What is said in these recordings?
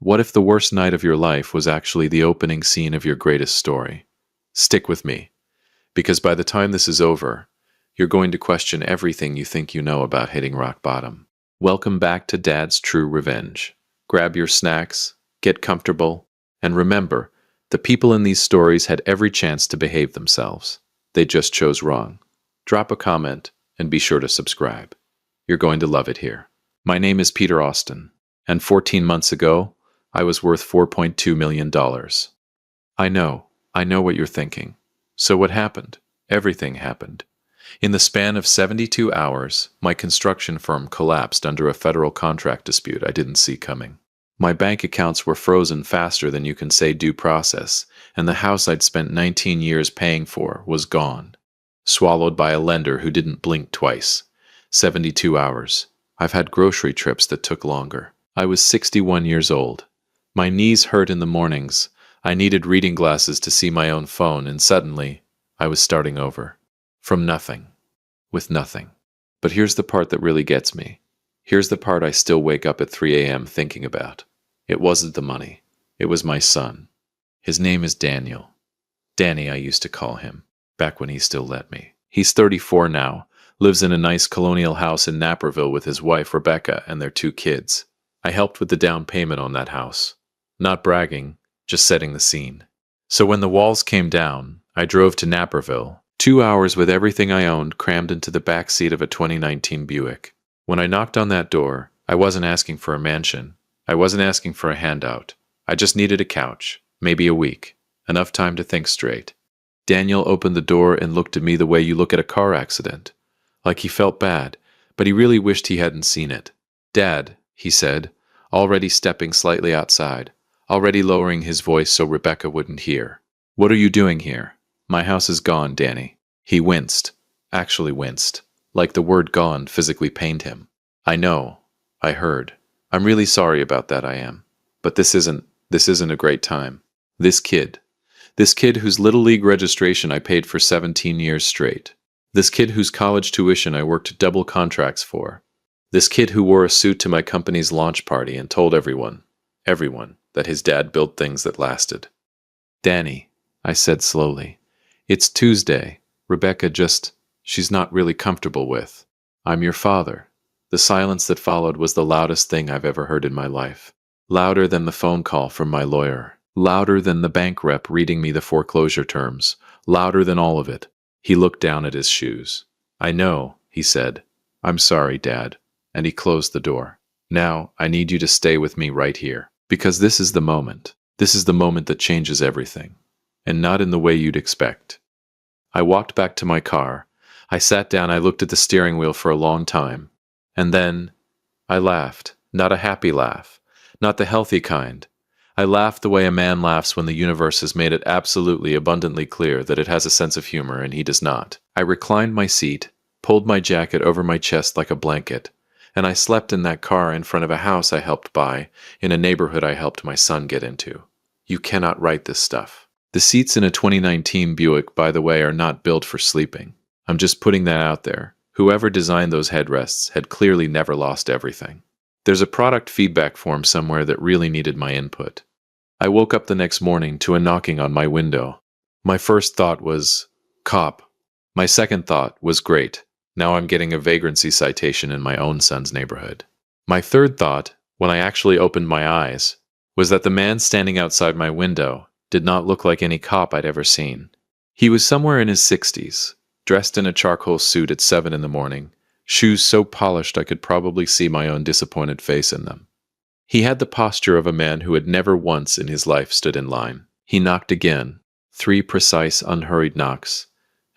What if the worst night of your life was actually the opening scene of your greatest story? Stick with me, because by the time this is over, you're going to question everything you think you know about hitting rock bottom. Welcome back to Dad's True Revenge. Grab your snacks, get comfortable, and remember, the people in these stories had every chance to behave themselves. They just chose wrong. Drop a comment and be sure to subscribe. You're going to love it here. My name is Peter Austin, and 14 months ago, I was worth $4.2 million. I know what you're thinking. So what happened? Everything happened. In the span of 72 hours, my construction firm collapsed under a federal contract dispute I didn't see coming. My bank accounts were frozen faster than you can say due process, and the house I'd spent 19 years paying for was gone. Swallowed by a lender who didn't blink twice. 72 hours. I've had grocery trips that took longer. I was 61 years old. My knees hurt in the mornings. I needed reading glasses to see my own phone, and suddenly, I was starting over. From nothing. With nothing. But here's the part that really gets me. Here's the part I still wake up at 3 a.m. thinking about. It wasn't the money. It was my son. His name is Daniel. Danny, I used to call him, back when he still let me. He's 34 now, lives in a nice colonial house in Naperville with his wife Rebecca and their 2 kids. I helped with the down payment on that house. Not bragging, just setting the scene. So when the walls came down, I drove to Naperville, 2 hours with everything I owned crammed into the back seat of a 2019 Buick. When I knocked on that door, I wasn't asking for a mansion. I wasn't asking for a handout. I just needed a couch, maybe a week, enough time to think straight. Daniel opened the door and looked at me the way you look at a car accident. Like he felt bad, but he really wished he hadn't seen it. "Dad," he said, already stepping slightly outside, already lowering his voice so Rebecca wouldn't hear. "What are you doing here? My house is gone, Danny." He winced, actually winced, like the word gone physically pained him. "I know. I heard. I'm really sorry about that, I am. But this isn't a great time. This kid whose Little League registration I paid for 17 years straight. This kid whose college tuition I worked double contracts for. This kid who wore a suit to my company's launch party and told everyone, that his dad built things that lasted. Danny," I said slowly, "it's Tuesday. Rebecca she's not really comfortable with. I'm your father." The silence that followed was the loudest thing I've ever heard in my life. Louder than the phone call from my lawyer. Louder than the bank rep reading me the foreclosure terms. Louder than all of it. He looked down at his shoes. "I know," he said. "I'm sorry, Dad." And he closed the door. "Now, I need you to stay with me right here. Because this is the moment. This is the moment that changes everything. And not in the way you'd expect." I walked back to my car. I sat down, I looked at the steering wheel for a long time. And then, I laughed. Not a happy laugh. Not the healthy kind. I laughed the way a man laughs when the universe has made it absolutely abundantly clear that it has a sense of humor and he does not. I reclined my seat, pulled my jacket over my chest like a blanket, and I slept in that car in front of a house I helped buy, in a neighborhood I helped my son get into. You cannot write this stuff. The seats in a 2019 Buick, by the way, are not built for sleeping. I'm just putting that out there. Whoever designed those headrests had clearly never lost everything. There's a product feedback form somewhere that really needed my input. I woke up the next morning to a knocking on my window. My first thought was, cop. My second thought was, great. Now I'm getting a vagrancy citation in my own son's neighborhood. My third thought, when I actually opened my eyes, was that the man standing outside my window did not look like any cop I'd ever seen. He was somewhere in his 60s, dressed in a charcoal suit at 7 in the morning, shoes so polished I could probably see my own disappointed face in them. He had the posture of a man who had never once in his life stood in line. He knocked again, 3 precise, unhurried knocks,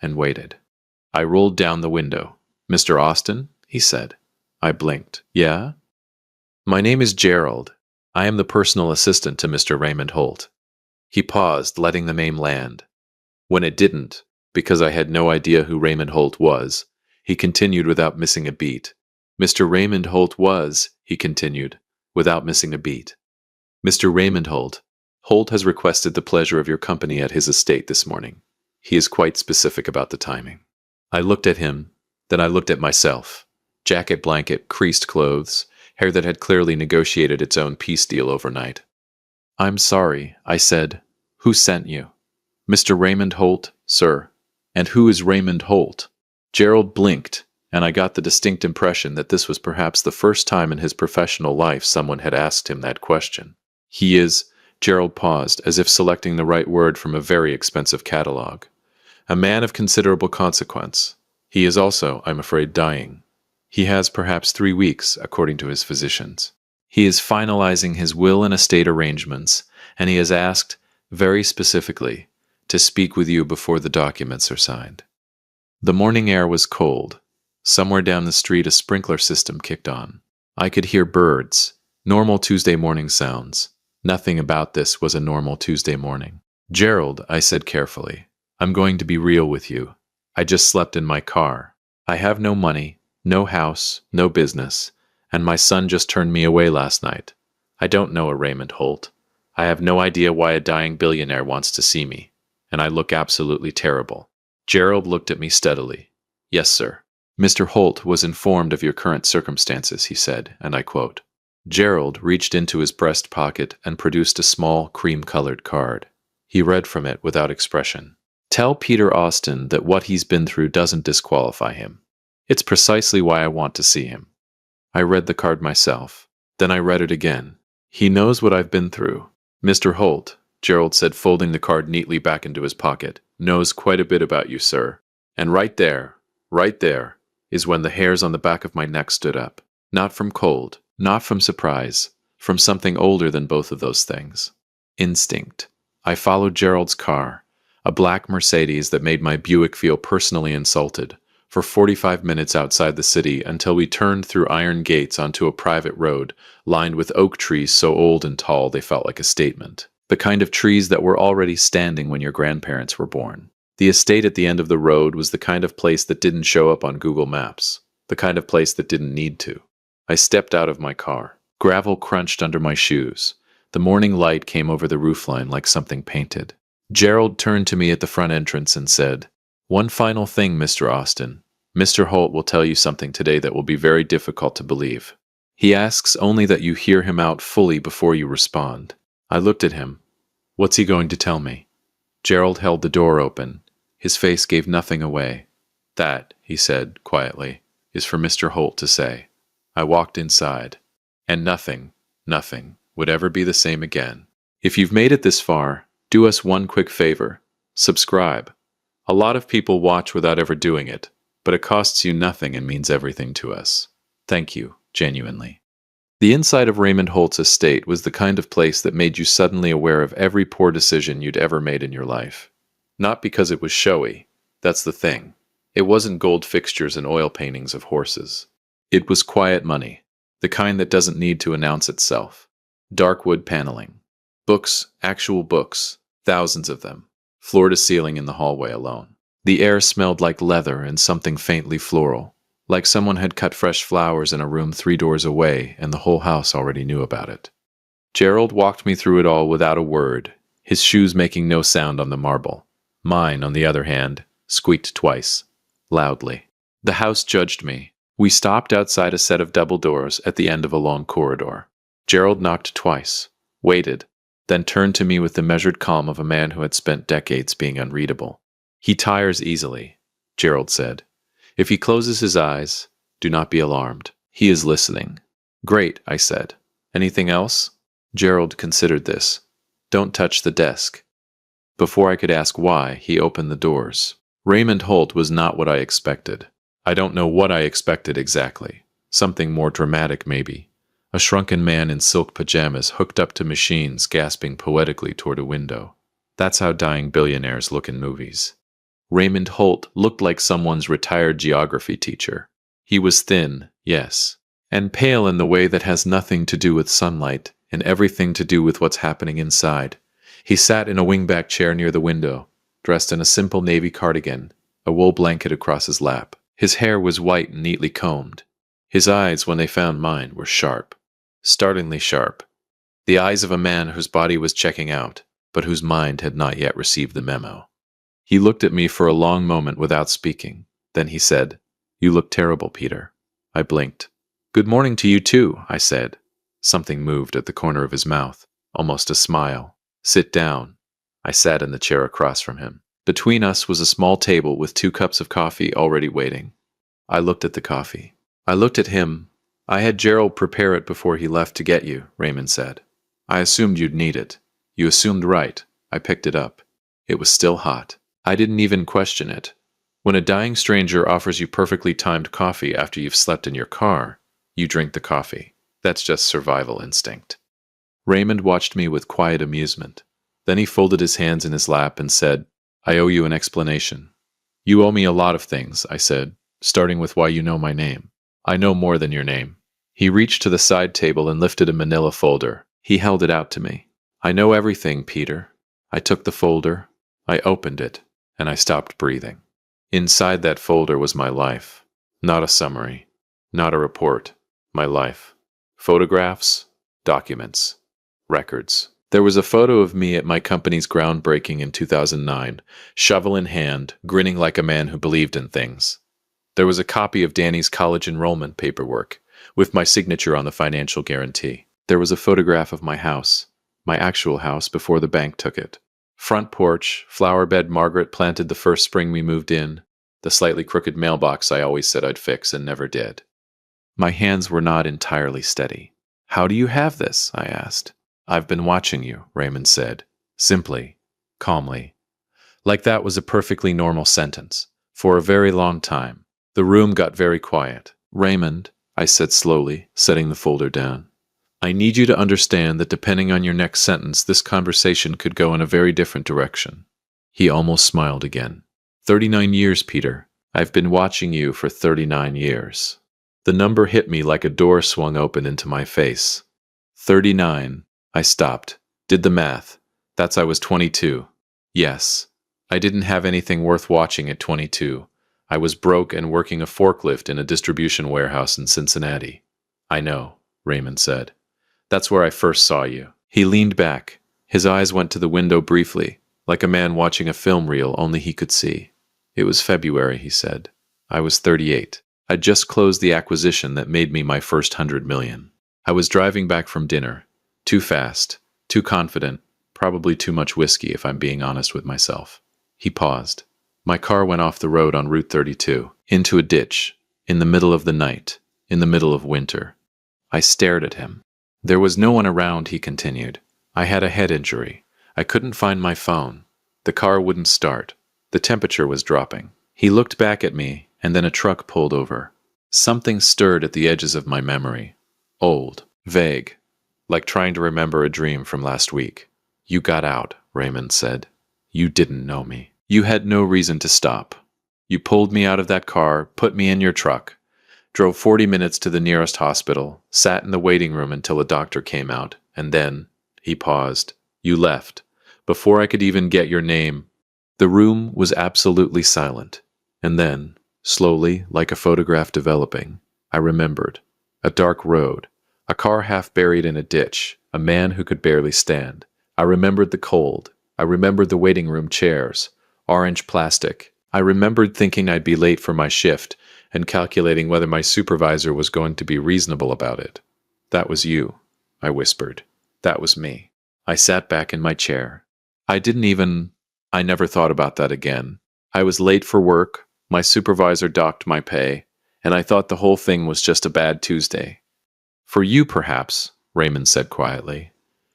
and waited. I rolled down the window. "Mr. Austin?" he said. I blinked. "Yeah?" "My name is Gerald. I am the personal assistant to Mr. Raymond Holt." He paused, letting the name land. When it didn't, because I had no idea who Raymond Holt was, he continued without missing a beat. "Mr. Raymond Holt was," he continued, without missing a beat. "Mr. Raymond Holt. Holt has requested the pleasure of your company at his estate this morning. He is quite specific about the timing." I looked at him, then I looked at myself. Jacket, blanket, creased clothes, hair that had clearly negotiated its own peace deal overnight. I'm sorry, I said. Who sent you? Mr. Raymond Holt, sir. And who is Raymond Holt? Gerald blinked, and I got the distinct impression that this was perhaps the first time in his professional life someone had asked him that question. He is, Gerald paused, as if selecting the right word from a very expensive catalog. A man of considerable consequence. He is also, I'm afraid, dying. He has perhaps 3 weeks, according to his physicians. He is finalizing his will and estate arrangements, and he has asked, very specifically, to speak with you before the documents are signed. The morning air was cold. Somewhere down the street a sprinkler system kicked on. I could hear birds, normal Tuesday morning sounds. Nothing about this was a normal Tuesday morning. Gerald, I said carefully, I'm going to be real with you. I just slept in my car. I have no money, no house, no business, and my son just turned me away last night. I don't know a Raymond Holt. I have no idea why a dying billionaire wants to see me, and I look absolutely terrible. Gerald looked at me steadily. Yes, sir. Mr. Holt was informed of your current circumstances, he said, and I quote. Gerald reached into his breast pocket and produced a small, cream-colored card. He read from it without expression. Tell Peter Austin that what he's been through doesn't disqualify him. It's precisely why I want to see him. I read the card myself. Then I read it again. He knows what I've been through. Mr. Holt, Gerald said, folding the card neatly back into his pocket, knows quite a bit about you, sir. And right there, is when the hairs on the back of my neck stood up. Not from cold, not from surprise, from something older than both of those things. Instinct. I followed Gerald's car, a black Mercedes that made my Buick feel personally insulted, for 45 minutes outside the city until we turned through iron gates onto a private road lined with oak trees so old and tall they felt like a statement. The kind of trees that were already standing when your grandparents were born. The estate at the end of the road was the kind of place that didn't show up on Google Maps, the kind of place that didn't need to. I stepped out of my car. Gravel crunched under my shoes. The morning light came over the roofline like something painted. Gerald turned to me at the front entrance and said, One final thing, Mr. Austin. Mr. Holt will tell you something today that will be very difficult to believe. He asks only that you hear him out fully before you respond. I looked at him. What's he going to tell me? Gerald held the door open. His face gave nothing away. That, he said quietly, is for Mr. Holt to say. I walked inside. And nothing would ever be the same again. If you've made it this far, do us one quick favor. Subscribe. A lot of people watch without ever doing it, but it costs you nothing and means everything to us. Thank you, genuinely. The inside of Raymond Holt's estate was the kind of place that made you suddenly aware of every poor decision you'd ever made in your life. Not because it was showy. That's the thing. It wasn't gold fixtures and oil paintings of horses. It was quiet money, the kind that doesn't need to announce itself. Dark wood paneling. Books, actual books, thousands of them, floor to ceiling in the hallway alone. The air smelled like leather and something faintly floral, like someone had cut fresh flowers in a room 3 doors away and the whole house already knew about it. Gerald walked me through it all without a word, his shoes making no sound on the marble. Mine, on the other hand, squeaked twice, loudly. The house judged me. We stopped outside a set of double doors at the end of a long corridor. Gerald knocked twice, waited, then turned to me with the measured calm of a man who had spent decades being unreadable. He tires easily, Gerald said. If he closes his eyes, do not be alarmed. He is listening. Great, I said. Anything else? Gerald considered this. Don't touch the desk. Before I could ask why, he opened the doors. Raymond Holt was not what I expected. I don't know what I expected exactly. Something more dramatic, maybe. A shrunken man in silk pajamas hooked up to machines gasping poetically toward a window. That's how dying billionaires look in movies. Raymond Holt looked like someone's retired geography teacher. He was thin, yes, and pale in the way that has nothing to do with sunlight and everything to do with what's happening inside. He sat in a wingback chair near the window, dressed in a simple navy cardigan, a wool blanket across his lap. His hair was white and neatly combed. His eyes, when they found mine, were sharp. Startlingly sharp. The eyes of a man whose body was checking out, but whose mind had not yet received the memo. He looked at me for a long moment without speaking. Then he said, "You look terrible, Peter." I blinked. "Good morning to you too," I said. Something moved at the corner of his mouth. almost a smile. Sit down. I sat in the chair across from him. Between us was a small table with 2 cups of coffee already waiting. I looked at the coffee. I looked at him. I had Gerald prepare it before he left to get you, Raymond said. I assumed you'd need it. You assumed right. I picked it up. It was still hot. I didn't even question it. When a dying stranger offers you perfectly timed coffee after you've slept in your car, you drink the coffee. That's just survival instinct. Raymond watched me with quiet amusement. Then he folded his hands in his lap and said, I owe you an explanation. You owe me a lot of things, I said, starting with why you know my name. I know more than your name. He reached to the side table and lifted a manila folder. He held it out to me. I know everything, Peter. I took the folder, I opened it, and I stopped breathing. Inside that folder was my life. Not a summary, not a report. My life. Photographs, documents, records. There was a photo of me at my company's groundbreaking in 2009, shovel in hand, grinning like a man who believed in things. There was a copy of Danny's college enrollment paperwork, with my signature on the financial guarantee. There was a photograph of my house, my actual house before the bank took it. Front porch, flower bed Margaret planted the first spring we moved in, the slightly crooked mailbox I always said I'd fix and never did. My hands were not entirely steady. How do you have this? I asked. I've been watching you, Raymond said, simply, calmly. Like that was a perfectly normal sentence. For a very long time. The room got very quiet. Raymond, I said slowly, setting the folder down. I need you to understand that depending on your next sentence, this conversation could go in a very different direction. He almost smiled again. 39 years, Peter. I've been watching you for 39 years. The number hit me like a door swung open into my face. 39. I stopped. Did the math. That's I was 22. Yes. I didn't have anything worth watching at 22. I was broke and working a forklift in a distribution warehouse in Cincinnati. I know, Raymond said. That's where I first saw you. He leaned back. His eyes went to the window briefly, like a man watching a film reel only he could see. It was February, he said. I was 38. I'd just closed the acquisition that made me my first $100 million. I was driving back from dinner. Too fast, too confident, probably too much whiskey if I'm being honest with myself. He paused. My car went off the road on Route 32, into a ditch, in the middle of the night, in the middle of winter. I stared at him. There was no one around, he continued. I had a head injury. I couldn't find my phone. The car wouldn't start. The temperature was dropping. He looked back at me, and then a truck pulled over. Something stirred at the edges of my memory. Old, vague, like trying to remember a dream from last week. You got out, Raymond said. You didn't know me. You had no reason to stop. You pulled me out of that car, put me in your truck, drove 40 minutes to the nearest hospital, sat in the waiting room until a doctor came out, and then, he paused, you left. Before I could even get your name, the room was absolutely silent. And then, slowly, like a photograph developing, I remembered. A dark road, a car half buried in a ditch, a man who could barely stand. I remembered the cold. I remembered the waiting room chairs, orange plastic. I remembered thinking I'd be late for my shift and calculating whether my supervisor was going to be reasonable about it. That was you, I whispered. That was me. I sat back in my chair. I never thought about that again. I was late for work, my supervisor docked my pay, and I thought the whole thing was just a bad Tuesday. For you, perhaps, Raymond said quietly.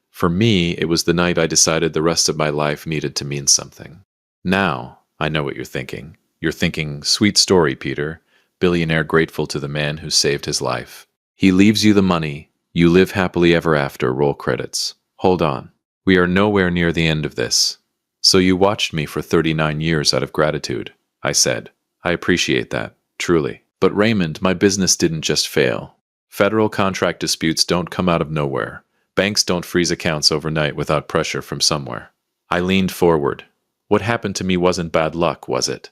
For me, it was the night I decided the rest of my life needed to mean something. Now, I know what you're thinking. You're thinking, sweet story, Peter. Billionaire grateful to the man who saved his life. He leaves you the money. You live happily ever after, roll credits. Hold on. We are nowhere near the end of this. So you watched me for 39 years out of gratitude, I said. I appreciate that, truly. But Raymond, my business didn't just fail. Federal contract disputes don't come out of nowhere. Banks don't freeze accounts overnight without pressure from somewhere. I leaned forward. What happened to me wasn't bad luck, was it?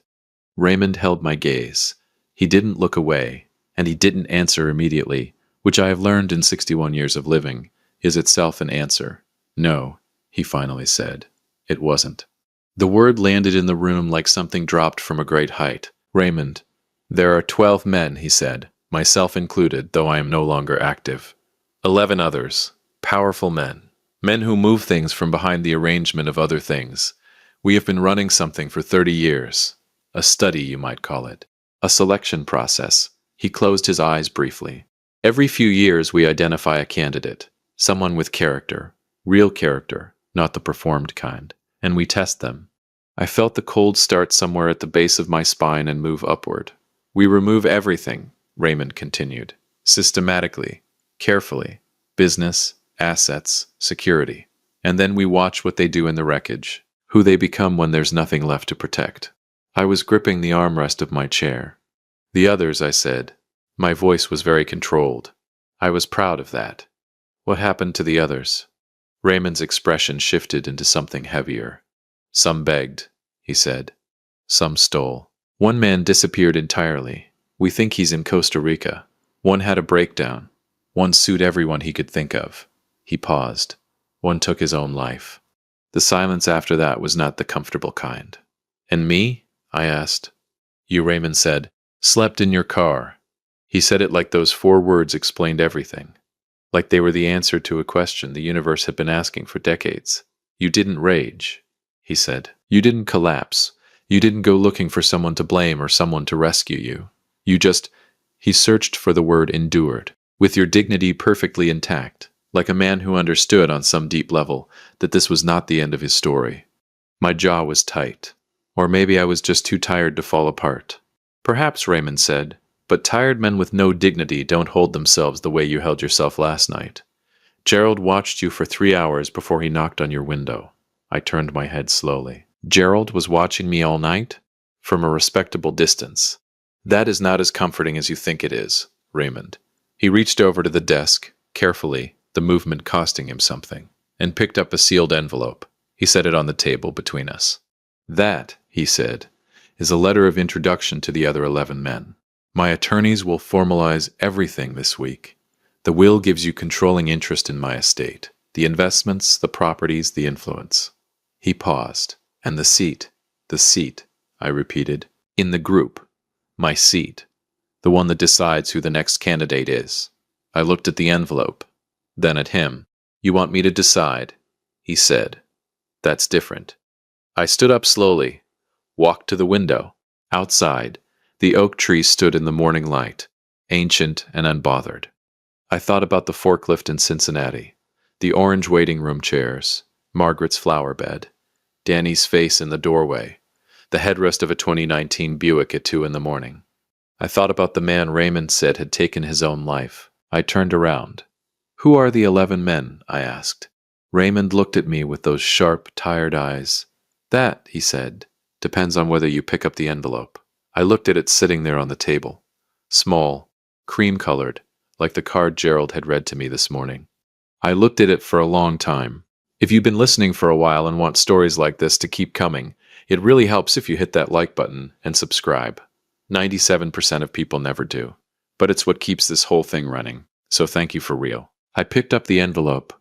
Raymond held my gaze. He didn't look away, and he didn't answer immediately, which I have learned in 61 years of living, is itself an answer. No, he finally said. It wasn't. The word landed in the room like something dropped from a great height. Raymond, there are 12 men, he said, myself included, though I am no longer active. 11 others, powerful men, Men who move things from behind the arrangement of other things. We have been running something for 30 years. A study, you might call it. A selection process. He closed his eyes briefly. Every few years we identify a candidate, someone with character, real character, not the performed kind, and we test them. I felt the cold start somewhere at the base of my spine and move upward. We remove everything, Raymond continued, systematically, carefully, business, assets, security, and then we watch what they do in the wreckage, who they become when there's nothing left to protect. I was gripping the armrest of my chair. The others, I said. My voice was very controlled. I was proud of that. What happened to the others? Raymond's expression shifted into something heavier. Some begged, he said. Some stole. One man disappeared entirely. We think he's in Costa Rica. One had a breakdown. One sued everyone he could think of. He paused. One took his own life. The silence after that was not the comfortable kind. And me? I asked. You, Raymond said, slept in your car. He said it like those 4 words explained everything. Like they were the answer to a question the universe had been asking for decades. You didn't rage, he said. You didn't collapse. You didn't go looking for someone to blame or someone to rescue you. You just, he searched for the word endured, with your dignity perfectly intact, like a man who understood on some deep level that this was not the end of his story. My jaw was tight. Or maybe I was just too tired to fall apart. Perhaps, Raymond said, but tired men with no dignity don't hold themselves the way you held yourself last night. Gerald watched you for 3 hours before he knocked on your window. I turned my head slowly. Gerald was watching me all night? From a respectable distance. That is not as comforting as you think it is, Raymond. He reached over to the desk, carefully, the movement costing him something, and picked up a sealed envelope. He set it on the table between us. That, he said, is a letter of introduction to the other 11 men. My attorneys will formalize everything this week. The will gives you controlling interest in my estate, the investments, the properties, the influence. He paused. And the seat, I repeated, in the group. My seat. The one that decides who the next candidate is. I looked at the envelope, then at him. You want me to decide? He said. That's different. I stood up slowly, walked to the window. Outside, the oak tree stood in the morning light, ancient and unbothered. I thought about the forklift in Cincinnati, the orange waiting room chairs, Margaret's flower bed, Danny's face in the doorway, the headrest of a 2019 Buick at 2 a.m. I thought about the man Raymond said had taken his own life. I turned around. Who are the 11 men? I asked. Raymond looked at me with those sharp, tired eyes. That, he said, depends on whether you pick up the envelope. I looked at it sitting there on the table. Small, cream-colored, like the card Gerald had read to me this morning. I looked at it for a long time. If you've been listening for a while and want stories like this to keep coming, it really helps if you hit that like button and subscribe. 97% of people never do. But it's what keeps this whole thing running, so thank you for real. I picked up the envelope,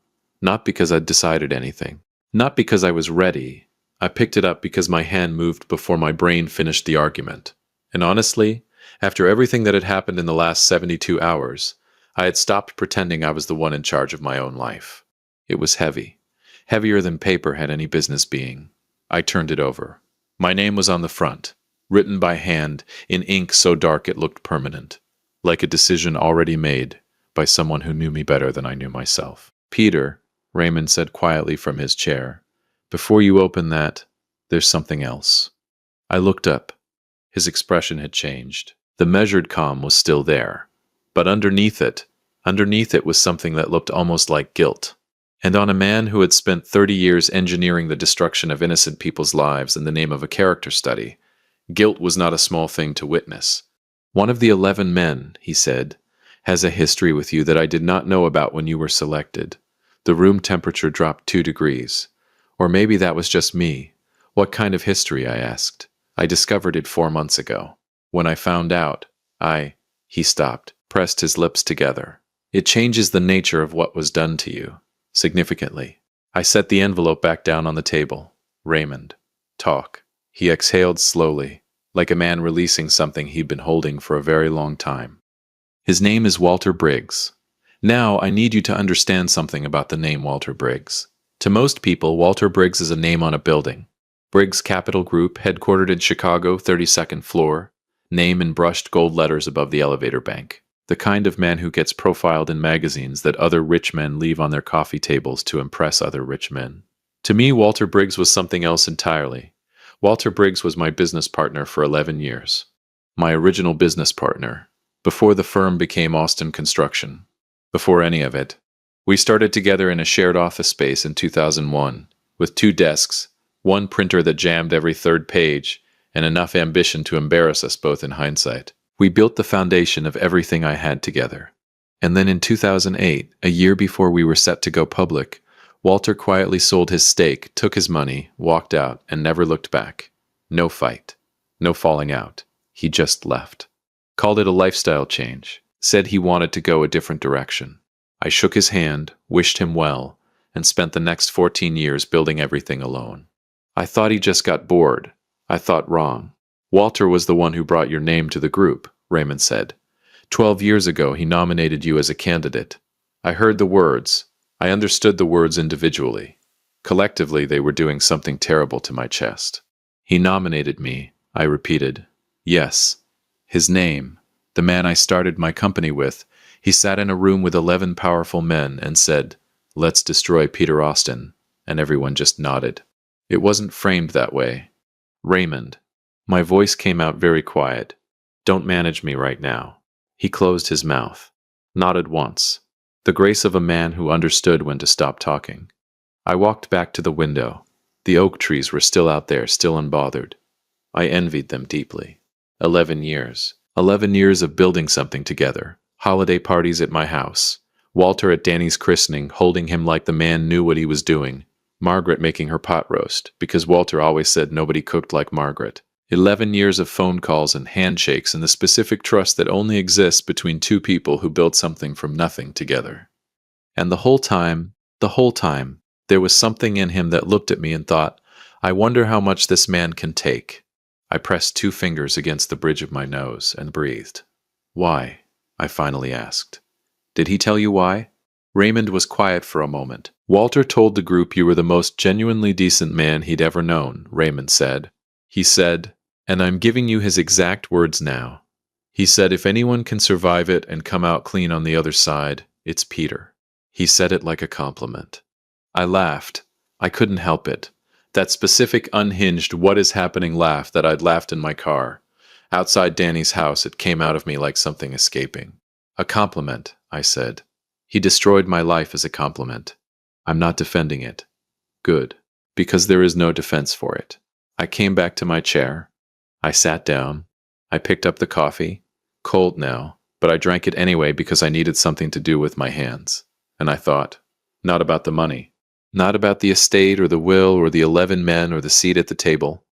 not because I'd decided anything, not because I was ready. I picked it up because my hand moved before my brain finished the argument. And honestly, after everything that had happened in the last 72 hours, I had stopped pretending I was the one in charge of my own life. It was heavy. Heavier than paper had any business being. I turned it over. My name was on the front, written by hand in ink so dark it looked permanent, like a decision already made by someone who knew me better than I knew myself. Peter, Raymond said quietly from his chair, before you open that, there's something else. I looked up. His expression had changed. The measured calm was still there. But underneath it was something that looked almost like guilt. And on a man who had spent 30 years engineering the destruction of innocent people's lives in the name of a character study, guilt was not a small thing to witness. One of the 11 men, he said, has a history with you that I did not know about when you were selected. The room temperature dropped 2 degrees. Or maybe that was just me. What kind of history? I asked. I discovered it 4 months ago. When I found out, he stopped, pressed his lips together. It changes the nature of what was done to you. Significantly. I set the envelope back down on the table. Raymond. Talk. He exhaled slowly, like a man releasing something he'd been holding for a very long time. His name is Walter Briggs. Now I need you to understand something about the name Walter Briggs. To most people, Walter Briggs is a name on a building. Briggs Capital Group, headquartered in Chicago, 32nd floor, name in brushed gold letters above the elevator bank. The kind of man who gets profiled in magazines that other rich men leave on their coffee tables to impress other rich men. To me, Walter Briggs was something else entirely. Walter Briggs was my business partner for 11 years. My original business partner, before the firm became Austin Construction. Before any of it. We started together in a shared office space in 2001, with 2 desks, 1 printer that jammed every 3rd page, and enough ambition to embarrass us both in hindsight. We built the foundation of everything I had together. And then in 2008, a year before we were set to go public, Walter quietly sold his stake, took his money, walked out, and never looked back. No fight. No falling out. He just left. Called it a lifestyle change. Said he wanted to go a different direction. I shook his hand, wished him well, and spent the next 14 years building everything alone. I thought he just got bored. I thought wrong. Walter was the one who brought your name to the group, Raymond said. 12 years ago, he nominated you as a candidate. I heard the words. I understood the words individually. Collectively, they were doing something terrible to my chest. He nominated me, I repeated. Yes. His name, the man I started my company with, he sat in a room with 11 powerful men and said, "Let's destroy Peter Austin," and everyone just nodded. It wasn't framed that way. Raymond. My voice came out very quiet. Don't manage me right now. He closed his mouth. Nodded once. The grace of a man who understood when to stop talking. I walked back to the window. The oak trees were still out there, still unbothered. I envied them deeply. 11 years. 11 years of building something together. Holiday parties at my house. Walter at Danny's christening, holding him like the man knew what he was doing. Margaret making her pot roast, because Walter always said nobody cooked like Margaret. 11 years of phone calls and handshakes and the specific trust that only exists between 2 people who build something from nothing together. And the whole time, there was something in him that looked at me and thought, I wonder how much this man can take. I pressed 2 fingers against the bridge of my nose and breathed. Why? I finally asked. Did he tell you why? Raymond was quiet for a moment. Walter told the group you were the most genuinely decent man he'd ever known, Raymond said. He said, and I'm giving you his exact words now. He said if anyone can survive it and come out clean on the other side, it's Peter. He said it like a compliment. I laughed. I couldn't help it. That specific unhinged what is happening laugh that I'd laughed in my car. Outside Danny's house, it came out of me like something escaping. A compliment, I said. He destroyed my life as a compliment. I'm not defending it. Good. Because there is no defense for it. I came back to my chair. I sat down. I picked up the coffee. Cold now, but I drank it anyway because I needed something to do with my hands. And I thought, not about the money. Not about the estate or the will or the 11 men or the seat at the table.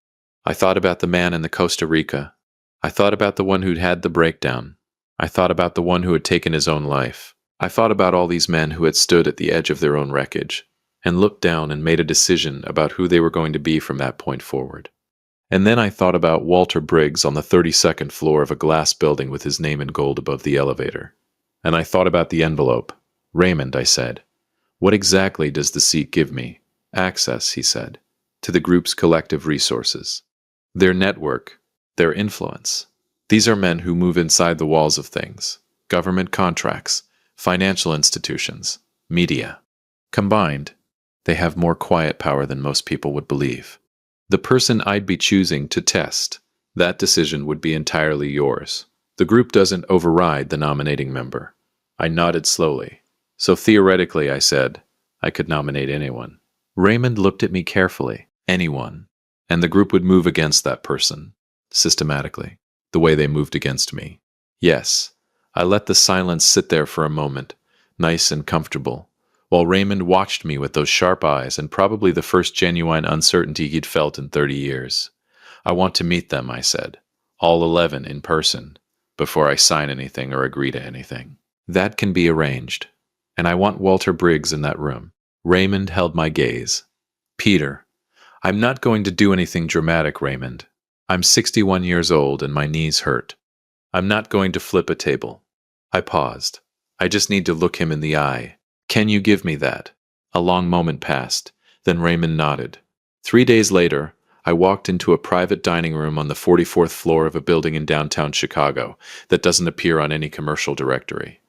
I thought about the man in the Costa Rica. I thought about the one who'd had the breakdown. I thought about the one who had taken his own life. I thought about all these men who had stood at the edge of their own wreckage and looked down and made a decision about who they were going to be from that point forward. And then I thought about Walter Briggs on the 32nd floor of a glass building with his name in gold above the elevator. And I thought about the envelope. Raymond, I said. What exactly does the seat give me? Access, he said, to the group's collective resources. Their network, their influence. These are men who move inside the walls of things. Government contracts, financial institutions, media. Combined, they have more quiet power than most people would believe. The person I'd be choosing to test, that decision would be entirely yours. The group doesn't override the nominating member. I nodded slowly. So theoretically, I said, I could nominate anyone. Raymond looked at me carefully. Anyone. And the group would move against that person. Systematically. The way they moved against me. Yes. I let the silence sit there for a moment, nice and comfortable, while Raymond watched me with those sharp eyes and probably the first genuine uncertainty he'd felt in 30 years. I want to meet them, I said. All 11 in person, before I sign anything or agree to anything. That can be arranged. And I want Walter Briggs in that room. Raymond held my gaze. Peter, I'm not going to do anything dramatic, Raymond. I'm 61 years old and my knees hurt. I'm not going to flip a table. I paused. I just need to look him in the eye. Can you give me that? A long moment passed, Then Raymond nodded. 3 days later, I walked into a private dining room on the 44th floor of a building in downtown Chicago that doesn't appear on any commercial directory.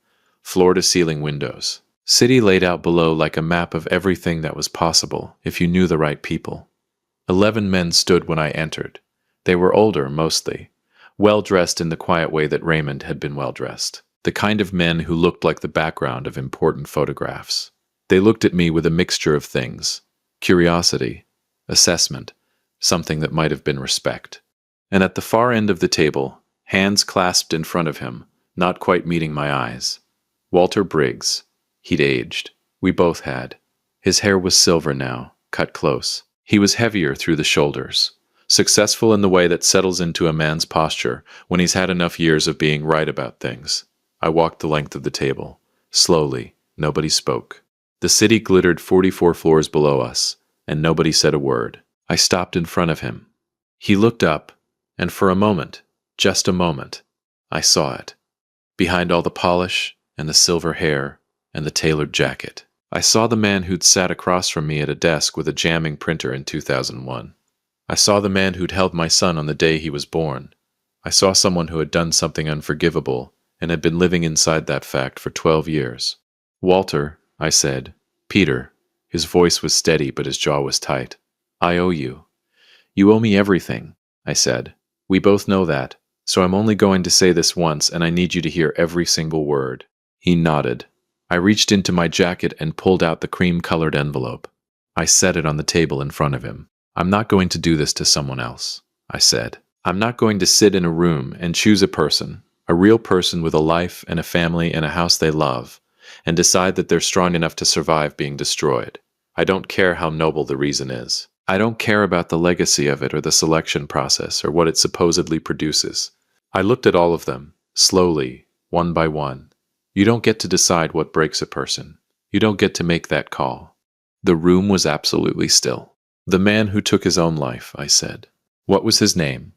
Floor-to-ceiling windows. City laid out below like a map of everything that was possible if you knew the right people. 11 men stood when I entered. They were older, mostly, well-dressed in the quiet way that Raymond had been well-dressed. The kind of men who looked like the background of important photographs. They looked at me with a mixture of things: curiosity, assessment, something that might have been respect. And at the far end of the table, hands clasped in front of him, not quite meeting my eyes, Walter Briggs. He'd aged. We both had. His hair was silver now, cut close. He was heavier through the shoulders, successful in the way that settles into a man's posture when he's had enough years of being right about things. I walked the length of the table. Slowly, nobody spoke. The city glittered 44 floors below us, and nobody said a word. I stopped in front of him. He looked up, and for a moment, just a moment, I saw it. Behind all the polish, and the silver hair, and the tailored jacket, I saw the man who'd sat across from me at a desk with a jamming printer in 2001. I saw the man who'd held my son on the day he was born. I saw someone who had done something unforgivable and had been living inside that fact for 12 years. "Walter," I said. "Peter." His voice was steady, but his jaw was tight. "I owe you. You owe me everything," I said. "We both know that, so I'm only going to say this once, and I need you to hear every single word." He nodded. I reached into my jacket and pulled out the cream-colored envelope. I set it on the table in front of him. "I'm not going to do this to someone else," I said. "I'm not going to sit in a room and choose a person, a real person with a life and a family and a house they love, and decide that they're strong enough to survive being destroyed. I don't care how noble the reason is. I don't care about the legacy of it or the selection process or what it supposedly produces." I looked at all of them, slowly, one by one. You don't get to decide what breaks a person. You don't get to make that call. The room was absolutely still. "The man who took his own life," I said. "What was his name?"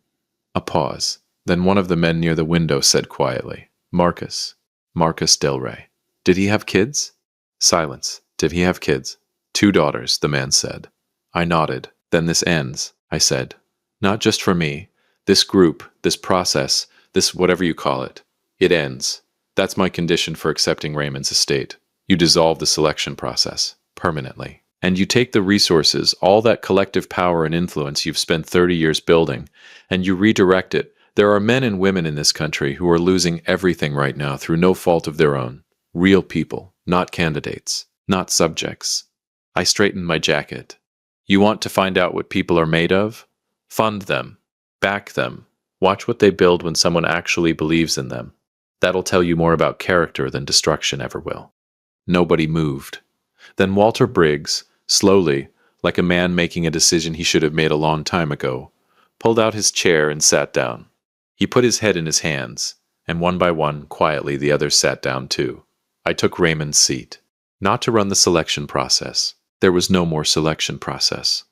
A pause. Then one of the men near the window said quietly, "Marcus. Marcus Del Rey." "Did he have kids?" Silence. "Did he have kids?" "2 daughters," the man said. I nodded. "Then this ends," I said. "Not just for me. This group, this process, this whatever you call it. It ends. That's my condition for accepting Raymond's estate. You dissolve the selection process, permanently. And you take the resources, all that collective power and influence you've spent 30 years building, and you redirect it. There are men and women in this country who are losing everything right now through no fault of their own. Real people, not candidates, not subjects." I straightened my jacket. "You want to find out what people are made of? Fund them. Back them. Watch what they build when someone actually believes in them. That'll tell you more about character than destruction ever will." Nobody moved. Then Walter Briggs, slowly, like a man making a decision he should have made a long time ago, pulled out his chair and sat down. He put his head in his hands, and one by one, quietly, the others sat down too. I took Raymond's seat. Not to run the selection process. There was no more selection process.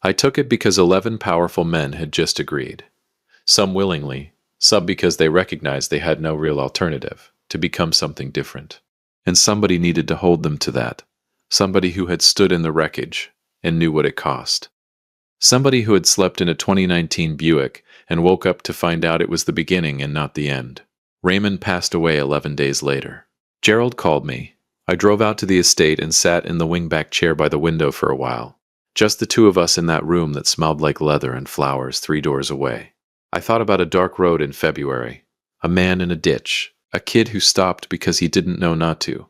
I took it because 11 powerful men had just agreed. Some willingly, some because they recognized they had no real alternative, to become something different. And somebody needed to hold them to that. Somebody who had stood in the wreckage and knew what it cost. Somebody who had slept in a 2019 Buick and woke up to find out it was the beginning and not the end. Raymond passed away 11 days later. Gerald called me. I drove out to the estate and sat in the wingback chair by the window for a while. Just the two of us in that room that smelled like leather and flowers 3 doors away. I thought about a dark road in February, a man in a ditch, a kid who stopped because he didn't know not to.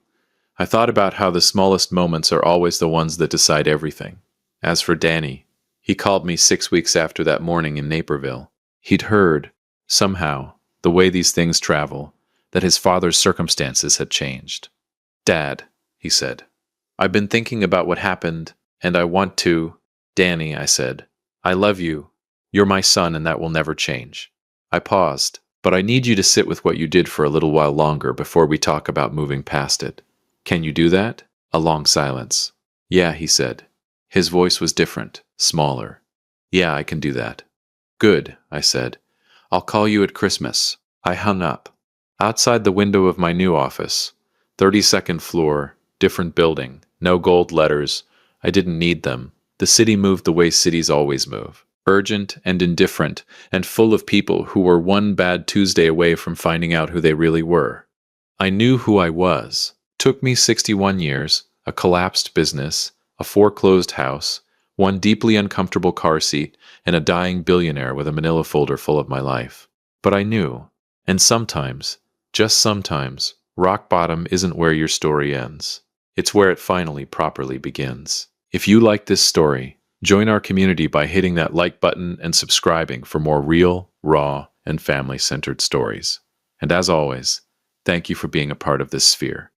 I thought about how the smallest moments are always the ones that decide everything. As for Danny, he called me 6 weeks after that morning in Naperville. He'd heard, somehow, the way these things travel, that his father's circumstances had changed. "Dad," he said, "I've been thinking about what happened, and I want to—" "Danny," I said, "I love you. You're my son, and that will never change." I paused, "But I need you to sit with what you did for a little while longer before we talk about moving past it. Can you do that?" A long silence. "Yeah," he said. His voice was different, smaller. "Yeah, I can do that." "Good," I said. "I'll call you at Christmas." I hung up. Outside the window of my new office, 32nd floor, different building, no gold letters. I didn't need them. The city moved the way cities always move. Urgent and indifferent, and full of people who were one bad Tuesday away from finding out who they really were. I knew who I was. Took me 61 years, a collapsed business, a foreclosed house, one deeply uncomfortable car seat, and a dying billionaire with a manila folder full of my life. But I knew. And sometimes, just sometimes, rock bottom isn't where your story ends. It's where it finally properly begins. If you like this story, join our community by hitting that like button and subscribing for more real, raw, and family-centered stories. And as always, thank you for being a part of this sphere.